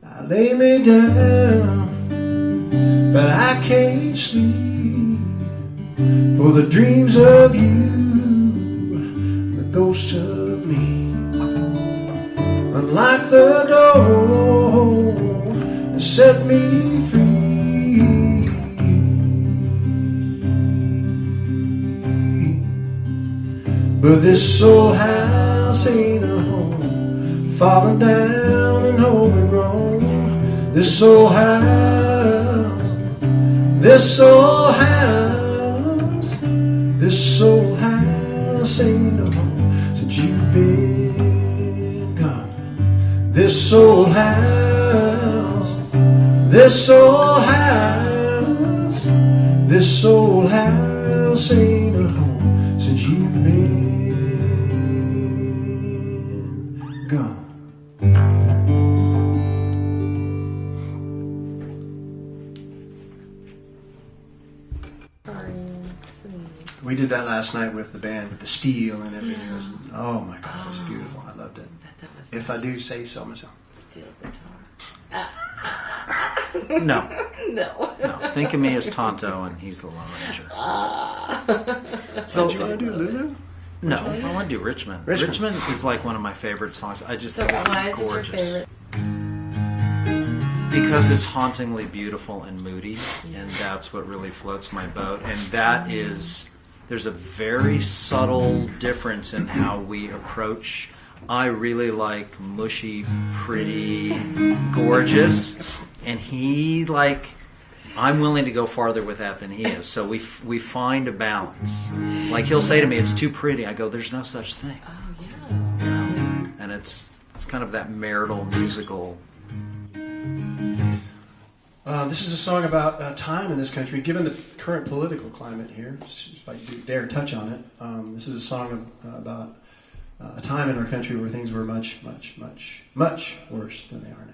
[SPEAKER 2] I lay me down, but I can't sleep for the dreams of you, the ghost of me. Unlock the door and set me free. But this old house ain't a home, falling down and overgrown. This old house, this old house, this old house ain't a home since you've been gone. This old house, this old house, this old house else ain't a home since you've been gone. We did that last night with the band, with the steel and everything. It was, oh my God, it was beautiful. I loved it. If I do say so myself.
[SPEAKER 1] Steel guitar.
[SPEAKER 3] No.
[SPEAKER 1] No.
[SPEAKER 3] No. Think of me as Tonto, and he's the Lone Ranger. So,
[SPEAKER 2] What you want to do, Lulu?
[SPEAKER 3] no, I want to do Richmond. Richmond is like one of my favorite songs. I just
[SPEAKER 1] So
[SPEAKER 3] think
[SPEAKER 1] why
[SPEAKER 3] it's
[SPEAKER 1] is it your
[SPEAKER 3] gorgeous.
[SPEAKER 1] favorite?
[SPEAKER 3] Because it's hauntingly beautiful and moody, and that's what really floats my boat. And that is, there's a very subtle difference in how we approach. I really like mushy, pretty, gorgeous, and he I'm willing to go farther with that than he is. So we find a balance. Like he'll say to me, "It's too pretty." I go, "There's no such thing."
[SPEAKER 1] Oh yeah.
[SPEAKER 3] And it's kind of that marital musical.
[SPEAKER 2] This is a song about time in this country, given the current political climate here. If I dare touch on it, this is a song about a time in our country where things were much, much, much, much worse than they are now.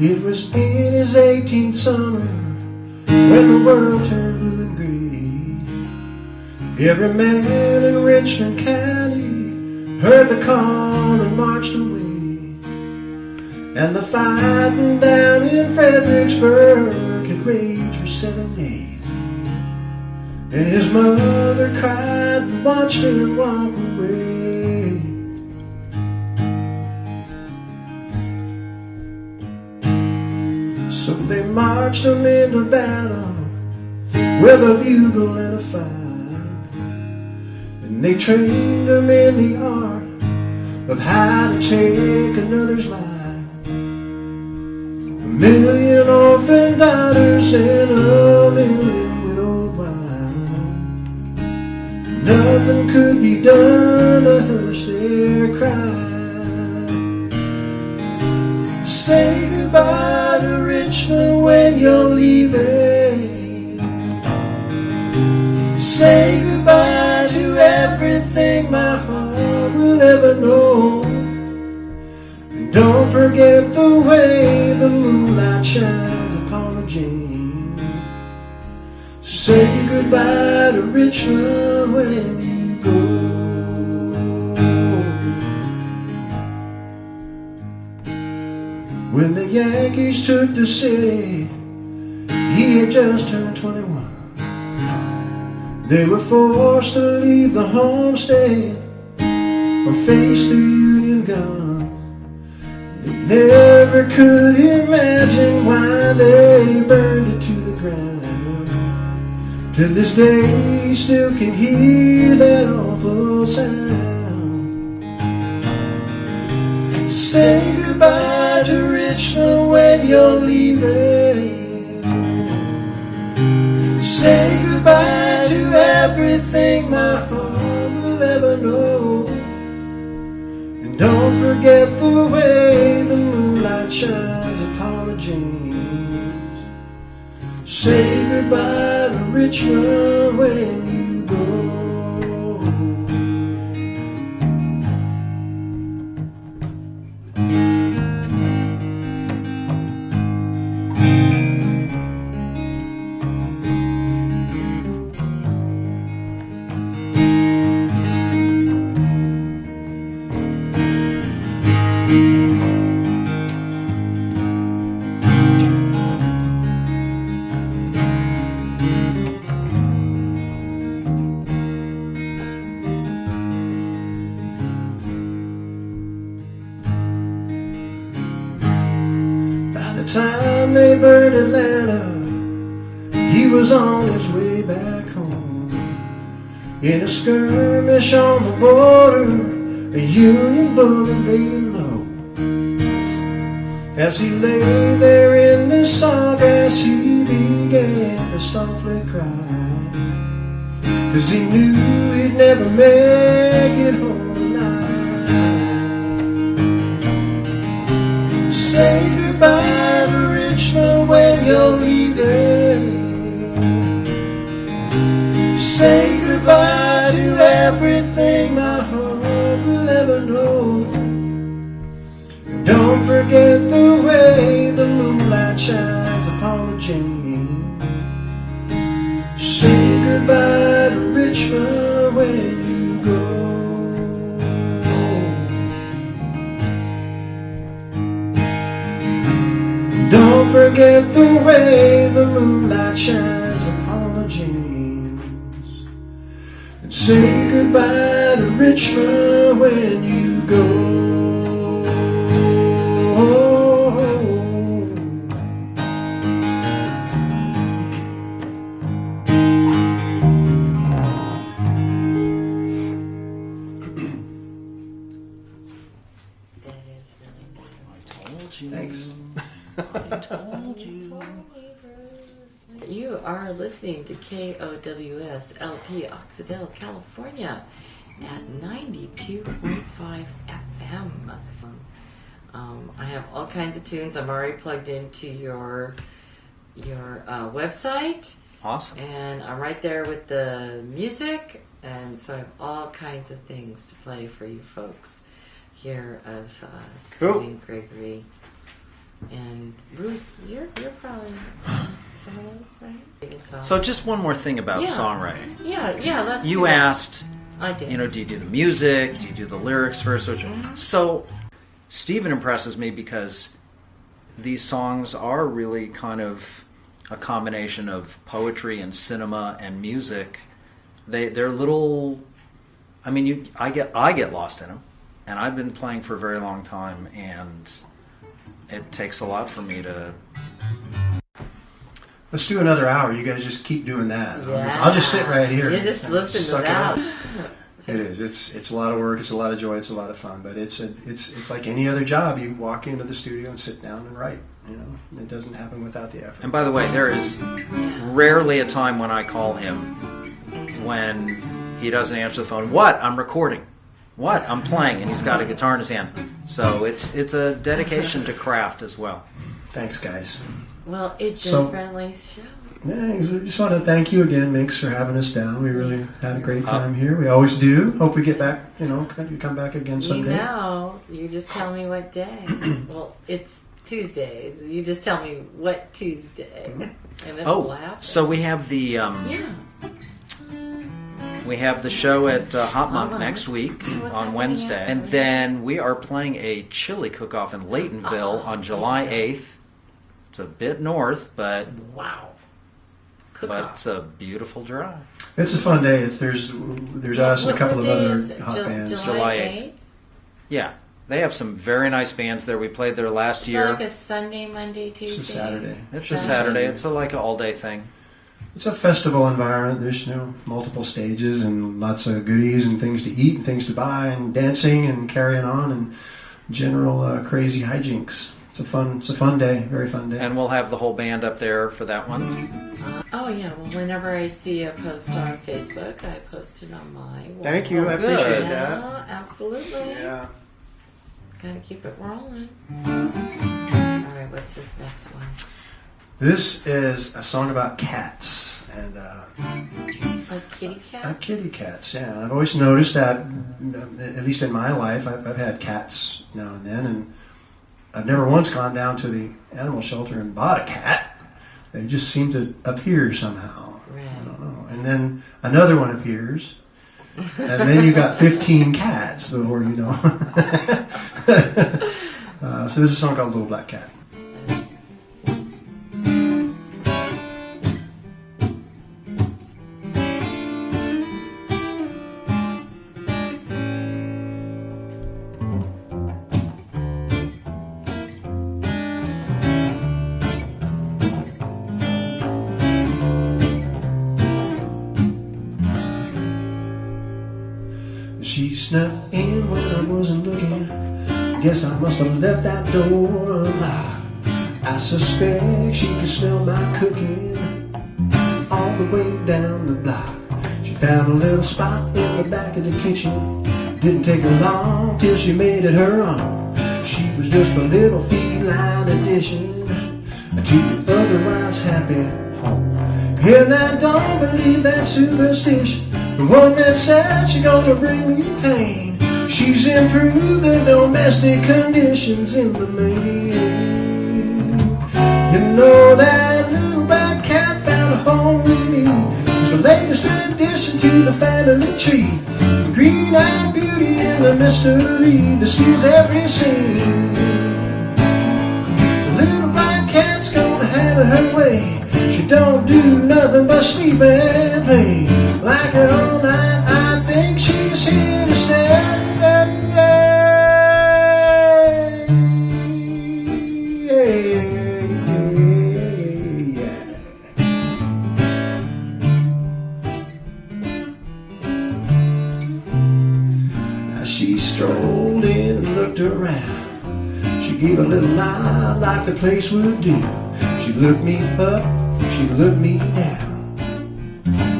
[SPEAKER 2] It was in his 18th summer when the world turned blue and green. Every man in Richmond County heard the call and marched away. And the fighting down in Fredericksburg had raged for 7 days. And his mother cried and watched him walk away. So they marched him into battle with a bugle and a fife, and they trained him in the art of how to take another's life. 1,000,000 orphan daughters and 1,000,000 widowed wives. Nothing could be done to hush their cry. Say goodbye to Richmond when you're leaving. Say goodbye to everything my heart will ever know. And don't forget the way the moonlight shines upon the James. Say goodbye to Richmond when you go. When the Yankees took the city, he had just turned 21. They were forced to leave the homestead or face the Union gun. They never could imagine why they burned it to the ground. To this day, he still can hear that awful sound. Say goodbye to Richmond when you're leaving. Say goodbye to everything my heart will ever know. And don't forget the way the moonlight shines upon the James. Say goodbye to Richmond when you go. Time they burned Atlanta, he was on his way back home. In a skirmish on the border, a Union bullet laid him low. As he lay there in the sawgrass, he began to softly cry. 'cause he knew he'd never make it home alive. Say goodbye to Richmond when you're leaving. Say goodbye to everything my heart will ever know. Don't forget the way the moonlight shines upon the Jane. Say goodbye to Richmond when you go. Don't forget the way the moonlight shines upon the James. And say goodbye to Richmond when you go.
[SPEAKER 1] That is really good.
[SPEAKER 3] Told you.
[SPEAKER 2] Thanks.
[SPEAKER 3] I told you.
[SPEAKER 1] You are listening to KOWS LP Occidental, California at 92.5 FM. I have all kinds of tunes. I'm already plugged into your website,
[SPEAKER 3] Awesome.
[SPEAKER 1] and I'm right there with the music, and so I have all kinds of things to play for you folks here of
[SPEAKER 2] Cool.
[SPEAKER 1] Stephen Gregory. And Bruce, you're probably some of those, right?
[SPEAKER 3] So just one more thing about
[SPEAKER 1] Yeah.
[SPEAKER 3] songwriting.
[SPEAKER 1] yeah, let's.
[SPEAKER 3] You
[SPEAKER 1] do that.
[SPEAKER 3] asked,
[SPEAKER 1] I did.
[SPEAKER 3] you know, do you do the music? Do you do the lyrics first? So Stephen impresses me because these songs are really kind of a combination of poetry and cinema and music. They're little. I mean, I get lost in them, and I've been playing for a very long time, and it takes a lot for me to.
[SPEAKER 2] Let's do another hour. You guys just keep doing that.
[SPEAKER 1] Yeah.
[SPEAKER 2] I'll just sit right here.
[SPEAKER 1] You just listen to
[SPEAKER 2] Suck it
[SPEAKER 1] that.
[SPEAKER 2] up. It is. It's a lot of work. It's a lot of joy. It's a lot of fun. But it's like any other job. You walk into the studio and sit down and write. You know, it doesn't happen without the effort.
[SPEAKER 3] And by the way, there is rarely a time when I call him when he doesn't answer the phone. What? I'm recording. What? I'm playing, and he's got a guitar in his hand. So it's a dedication to craft as well.
[SPEAKER 2] Thanks, guys.
[SPEAKER 1] Well, it's
[SPEAKER 2] So-
[SPEAKER 1] a friendly show.
[SPEAKER 2] Thanks. I just want to thank you again, Mix, for having us down. We really had a great time here. We always do. Hope we get back. You know, you come back again someday.
[SPEAKER 1] You know, you just tell me what day. Well, it's Tuesdays. You just tell me what Tuesday. And then we'll laugh.
[SPEAKER 3] So we have the
[SPEAKER 1] Yeah.
[SPEAKER 3] we have the show at Hot Monk
[SPEAKER 1] Monk.
[SPEAKER 3] next week
[SPEAKER 1] What's
[SPEAKER 3] on
[SPEAKER 1] happening
[SPEAKER 3] Wednesday,
[SPEAKER 1] at-
[SPEAKER 3] and then we are playing a chili cook-off in Laytonville on July 8th. It's a bit north, but
[SPEAKER 1] Wow. Cook
[SPEAKER 3] it's a beautiful drive.
[SPEAKER 2] It's a fun day. There's us and a couple of other hot bands.
[SPEAKER 3] July 8th. Yeah, they have some very nice bands there. We played there last
[SPEAKER 1] Is
[SPEAKER 3] year.
[SPEAKER 1] that like a Sunday, Monday, Tuesday?
[SPEAKER 2] It's a Saturday.
[SPEAKER 3] It's a Saturday. It's like an all-day thing.
[SPEAKER 2] It's a festival environment. There's multiple stages and lots of goodies and things to eat and things to buy and dancing and carrying on and general crazy hijinks. It's a fun day, very fun day.
[SPEAKER 3] And we'll have the whole band up there for that one.
[SPEAKER 1] Oh, yeah. Well, whenever I see a post on Facebook, I post it on my wall.
[SPEAKER 2] Thank you, I
[SPEAKER 3] good.
[SPEAKER 2] appreciate
[SPEAKER 1] Yeah,
[SPEAKER 2] that.
[SPEAKER 1] absolutely.
[SPEAKER 2] Yeah.
[SPEAKER 1] Gotta keep it rolling. All right, what's this next one?
[SPEAKER 2] This is a song about cats and
[SPEAKER 1] Like kitty cat?
[SPEAKER 2] kitty cats. Yeah, I've always noticed that, at least in my life, I've had cats now and then, and I've never once gone down to the animal shelter and bought a cat. They just seem to appear somehow.
[SPEAKER 1] Right.
[SPEAKER 2] I don't know. And then another one appears, and then you got 15 cats before you know. So this is a song called Little Black Cat. She snuck in when I wasn't looking. Guess I must have left that door unlocked. I suspect she could smell my cooking all the way down the block. She found a little spot in the back of the kitchen. Didn't take her long till she made it her own. She was just a little feline addition to the otherwise happy home. And I don't believe that superstition, the one that said she's gonna bring me pain. She's improved the domestic conditions in the main. You know that little black cat found a home with me. It's the latest addition to the family tree. The green-eyed beauty and the mystery that steals every scene. The little black cat's gonna have it her way. She don't do nothing but sleep and play. Like her all night, I think she's here to stay. She strolled in and looked around. She gave a little nod like the place would do. She looked me up, she looked me down.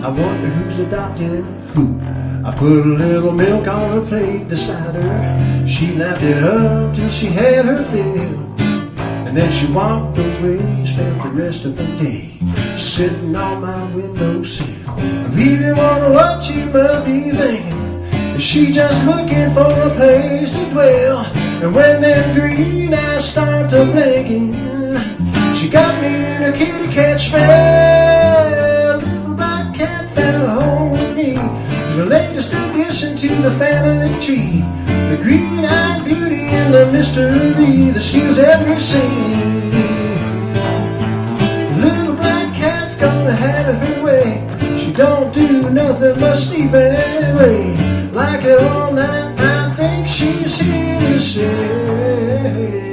[SPEAKER 2] I wonder who's adopting who. I put a little milk on her plate beside her. She lapped it up till she had her fill. And then she walked away, spent the rest of the day sitting on my windowsill. I really wonder what she must be thinking. Is she just looking for a place to dwell? And when them green eyes start to blinking, she got me in a kitty cat spell. Little black cat found a home with me. The latest addition to the family tree. The green-eyed beauty and the mystery that steals every scene. Little black cat's gonna have it her way. She don't do nothing but sleep and wait. Like it all night, I think she's here to stay.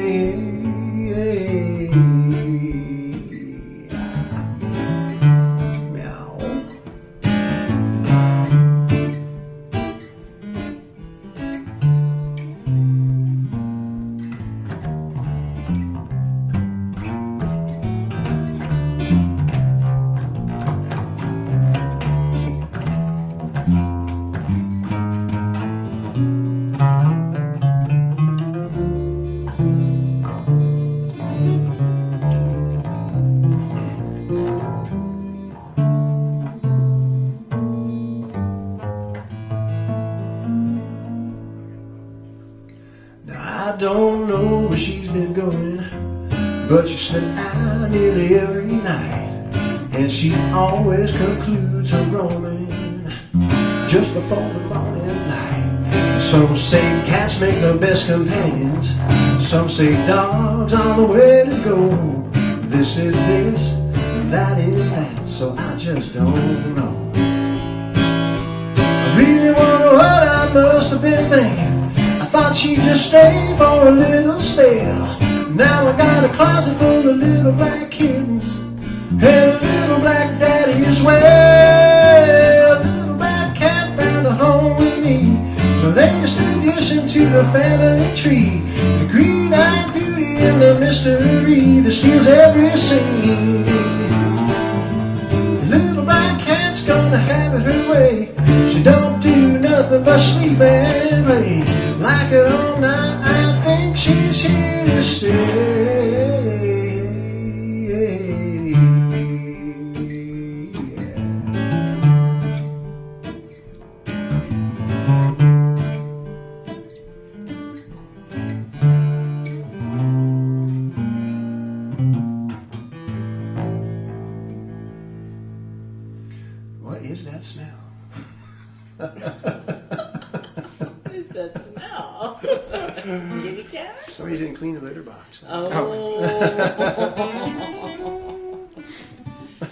[SPEAKER 2] I don't know where she's been going, but she slipped out nearly every night. And she always concludes her roaming just before the morning light. Some say cats make the best companions, some say dogs are the way to go. This is this, and that is that, so I just don't know. I really wonder what I must have been thinking. I thought she'd just stay for a little spell. Now I got a closet full of little black kittens and a little black daddy as well. Little black cat found a home with me. The latest addition to the family tree. The green-eyed beauty and the mystery that steals every scene. Little black cat's gonna have it her way. She don't do nothing but sleep and play. Like it all night, I think she's here to stay. What is that smell?
[SPEAKER 1] What is that smell? Kitty cat?
[SPEAKER 2] So you didn't clean the litter box.
[SPEAKER 1] Oh.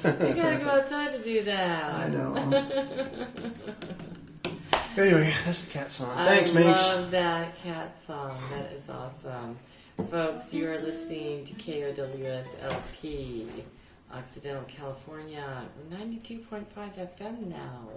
[SPEAKER 1] You gotta go outside to do that.
[SPEAKER 2] I know. Anyway, that's the cat song. Thanks, Minx.
[SPEAKER 1] I love that cat song. That is awesome. Folks, you are listening to KOWSLP, Occidental California, 92.5 FM now.